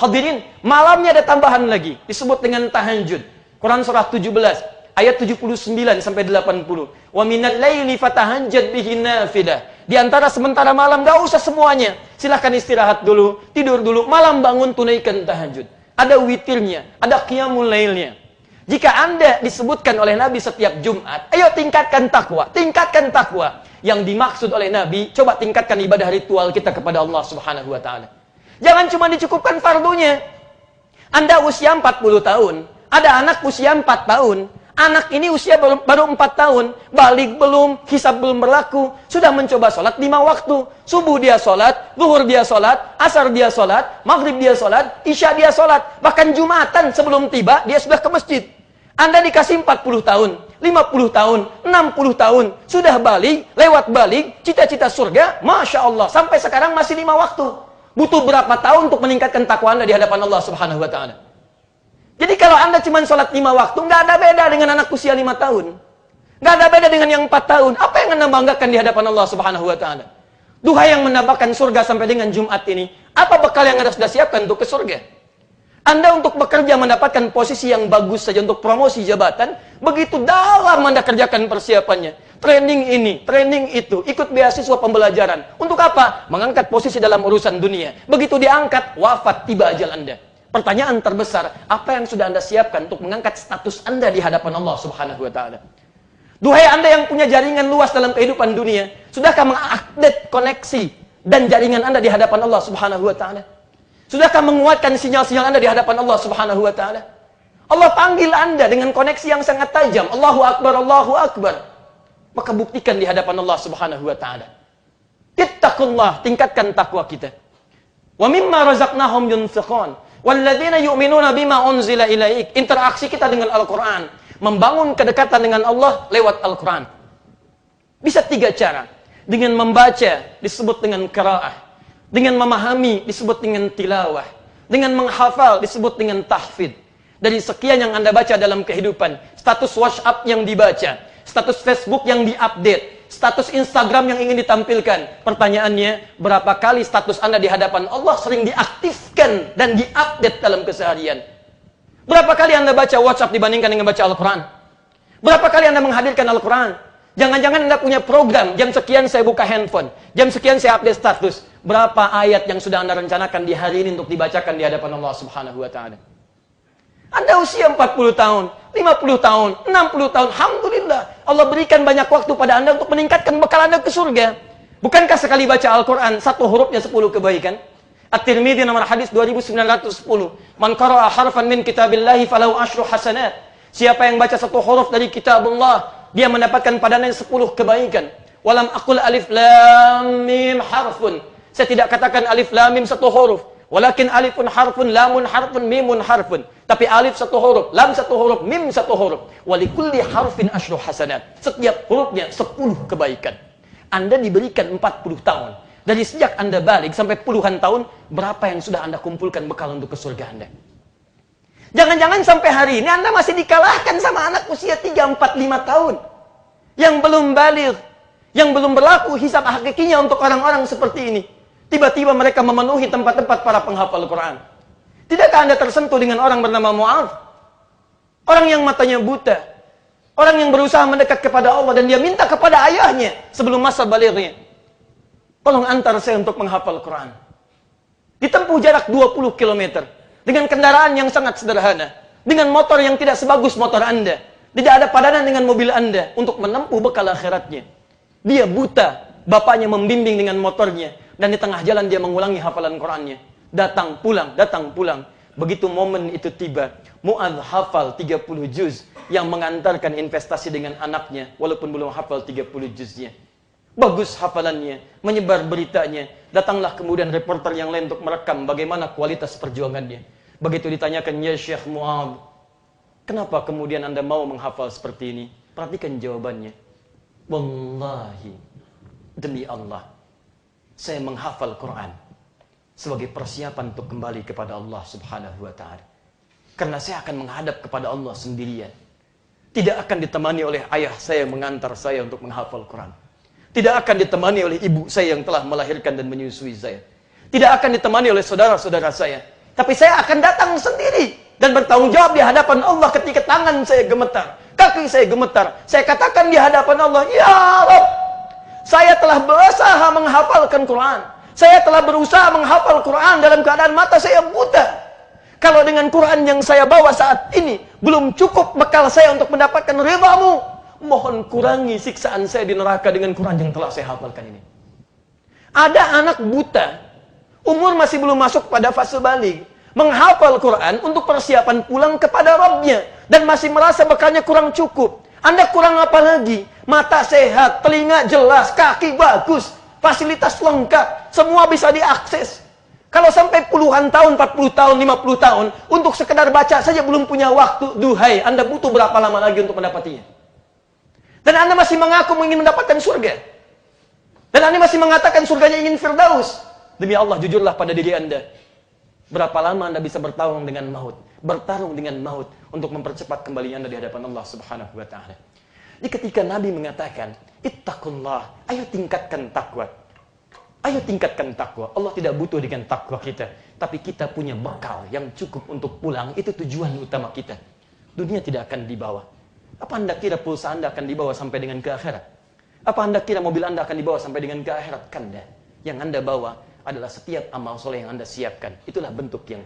Hadirin, malamnya ada tambahan lagi, disebut dengan tahajud. Quran surah 17, ayat 79 sampai 80. Wa minal laili fatahajjad bihi nafilah. Di antara sementara malam, gak usah semuanya. Silahkan istirahat dulu, tidur dulu. Malam bangun tunaikan tahajud. Ada witirnya, ada qiyamul lailnya. Jika Anda disebutkan oleh Nabi setiap Jumat, ayo tingkatkan takwa, tingkatkan takwa. Yang dimaksud oleh Nabi, coba tingkatkan ibadah ritual kita kepada Allah Subhanahu wa taala. Jangan cuma dicukupkan fardunya. Anda usia 40 tahun, ada anak usia 4 tahun. Anak ini usia baru 4 tahun, balik belum, hisab belum berlaku, sudah mencoba sholat 5 waktu. Subuh dia sholat, zuhur dia sholat, asar dia sholat, maghrib dia sholat, isya dia sholat. Bahkan Jumatan sebelum tiba, dia sudah ke masjid. Anda dikasih 40 tahun, 50 tahun, 60 tahun, sudah balik, lewat balik, cita-cita surga, Masya Allah, sampai sekarang masih 5 waktu. Butuh berapa tahun untuk meningkatkan takwa Anda di hadapan Allah Subhanahu wa taala? Jadi kalau Anda cuma sholat 5 waktu, nggak ada beda dengan anak usia 5 tahun. Nggak ada beda dengan yang 4 tahun. Apa yang Anda banggakan di hadapan Allah Subhanahu wa taala? Duha yang mendapatkan surga sampai dengan Jumat ini, apa bekal yang Anda sudah siapkan untuk ke surga? Anda untuk bekerja mendapatkan posisi yang bagus saja untuk promosi jabatan, begitu dalam Anda kerjakan persiapannya. Training ini, training itu, ikut beasiswa pembelajaran. Untuk apa? Mengangkat posisi dalam urusan dunia. Begitu diangkat, wafat, tiba ajal Anda. Pertanyaan terbesar, apa yang sudah Anda siapkan untuk mengangkat status Anda di hadapan Allah Subhanahu wa taala? Duhai Anda yang punya jaringan luas dalam kehidupan dunia, sudahkah mengupdate koneksi dan jaringan Anda di hadapan Allah Subhanahu wa taala? Sudahkah menguatkan sinyal-sinyal Anda di hadapan Allah Subhanahu wa taala? Allah panggil Anda dengan koneksi yang sangat tajam. Allahu Akbar, Allahu Akbar. Maka buktikan di hadapan Allah Subhanahu wa taala. Ittaqullah, tingkatkan takwa kita. Wa mimma razaqnahum yunfiqun. Walladzina yu'minuna bima unzila ilaik. Interaksi kita dengan Al-Quran, membangun kedekatan dengan Allah lewat Al-Quran. Bisa 3 cara. Dengan membaca disebut dengan qiraah. Dengan memahami disebut dengan tilawah. Dengan menghafal disebut dengan tahfidz. Dari sekian yang Anda baca dalam kehidupan, status WhatsApp yang dibaca, status Facebook yang diupdate, status Instagram yang ingin ditampilkan. Pertanyaannya, berapa kali status Anda di hadapan Allah sering diaktifkan dan diupdate dalam keseharian? Berapa kali Anda baca WhatsApp dibandingkan dengan baca Al-Quran? Berapa kali Anda menghadirkan Al-Quran? Jangan-jangan Anda punya program, jam sekian saya buka handphone, jam sekian saya update status. Berapa ayat yang sudah Anda rencanakan di hari ini untuk dibacakan di hadapan Allah Subhanahu wa taala? Anda usia 40 tahun, 50 tahun, 60 tahun, alhamdulillah. Allah berikan banyak waktu pada Anda untuk meningkatkan bekal Anda ke surga. Bukankah sekali baca Al-Quran, 1 hurufnya 10 kebaikan? At-Tirmidzi nomor hadis 2910. Man qara'a harfan min kitabillahi falahu asyru hasanat. Siapa yang baca 1 huruf dari kitab Allah, dia mendapatkan padanya 10 kebaikan. Walam aqul alif lam mim harfun. Saya tidak katakan alif lam mim 1 huruf. Walakin alifun harfun, lamun harfun, mimun harfun. Tapi alif 1 huruf, lam 1 huruf, mim 1 huruf. Walikulli harfin asyru hasanat. Setiap hurufnya 10 kebaikan. Anda diberikan 40 tahun. Dari sejak Anda balik sampai puluhan tahun, berapa yang sudah Anda kumpulkan bekal untuk ke surga Anda? Jangan-jangan sampai hari ini Anda masih dikalahkan sama anak usia 3, 4, 5 tahun. Yang belum balik, yang belum berlaku hisab hakikinya untuk orang-orang seperti ini. Tiba-tiba mereka memenuhi tempat-tempat para penghafal Quran. Tidakkah Anda tersentuh dengan orang bernama Mu'adz? Orang yang matanya buta. Orang yang berusaha mendekat kepada Allah dan dia minta kepada ayahnya sebelum masa balignya. Tolong antar saya untuk menghafal Quran. Ditempuh jarak 20 km. Dengan kendaraan yang sangat sederhana. Dengan motor yang tidak sebagus motor Anda. Tidak ada padanan dengan mobil Anda untuk menempuh bekal akhiratnya. Dia buta. Bapaknya membimbing dengan motornya. Dan di tengah jalan dia mengulangi hafalan Qurannya. Datang pulang, datang pulang. Begitu momen itu tiba, Mu'adz hafal 30 juz yang mengantarkan investasi dengan anaknya walaupun belum hafal 30 juznya. Bagus hafalannya, menyebar beritanya. Datanglah kemudian reporter yang lain untuk merekam bagaimana kualitas perjuangannya. Begitu ditanyakan, ya Syekh Mu'adz, kenapa kemudian Anda mau menghafal seperti ini? Perhatikan jawabannya. Wallahi, demi Allah, saya menghafal Quran sebagai persiapan untuk kembali kepada Allah Subhanahu wa taala. Karena saya akan menghadap kepada Allah sendirian. Tidak akan ditemani oleh ayah saya mengantar saya untuk menghafal Quran. Tidak akan ditemani oleh ibu saya yang telah melahirkan dan menyusui saya. Tidak akan ditemani oleh saudara-saudara saya Tapi saya akan datang sendiri dan bertanggung jawab di hadapan Allah ketika tangan saya gemetar, kaki saya gemetar. Saya katakan di hadapan Allah, "Ya Rabb, saya telah berusaha menghafalkan Quran. Saya telah berusaha menghafal Quran dalam keadaan mata saya buta. Kalau dengan Quran yang saya bawa saat ini belum cukup bekal saya untuk mendapatkan ridhamu, mohon kurangi siksaan saya di neraka dengan Quran yang telah saya hafalkan ini." Ada anak buta, umur masih belum masuk pada fase baligh, menghafal Quran untuk persiapan pulang kepada Rabbnya, dan masih merasa bekalnya kurang cukup. Anda kurang apa lagi? Mata sehat, telinga jelas, kaki bagus, fasilitas lengkap, semua bisa diakses. Kalau sampai puluhan tahun, 40 tahun, 50 tahun, untuk sekedar baca saja belum punya waktu, duhai, Anda butuh berapa lama lagi untuk mendapatinya? Dan Anda masih mengaku ingin mendapatkan surga. Dan Anda masih mengatakan surganya ingin Firdaus. Demi Allah, jujurlah pada diri Anda. Berapa lama Anda bisa bertarung dengan maut? Bertarung dengan maut untuk mempercepat kembali Anda di hadapan Allah Subhanahu wa Ta'ala. Jadi ketika Nabi mengatakan, "Ittaqullah," ayo tingkatkan takwa. Ayo tingkatkan takwa. Allah tidak butuh dengan takwa kita, tapi kita punya bekal yang cukup untuk pulang. Itu tujuan utama kita. Dunia tidak akan dibawa. Apa Anda kira pulsa Anda akan dibawa sampai dengan ke akhirat? Apa Anda kira mobil Anda akan dibawa sampai dengan ke akhirat? Kan dah. Yang Anda bawa adalah setiap amal soleh yang Anda siapkan. Itulah bentuk yang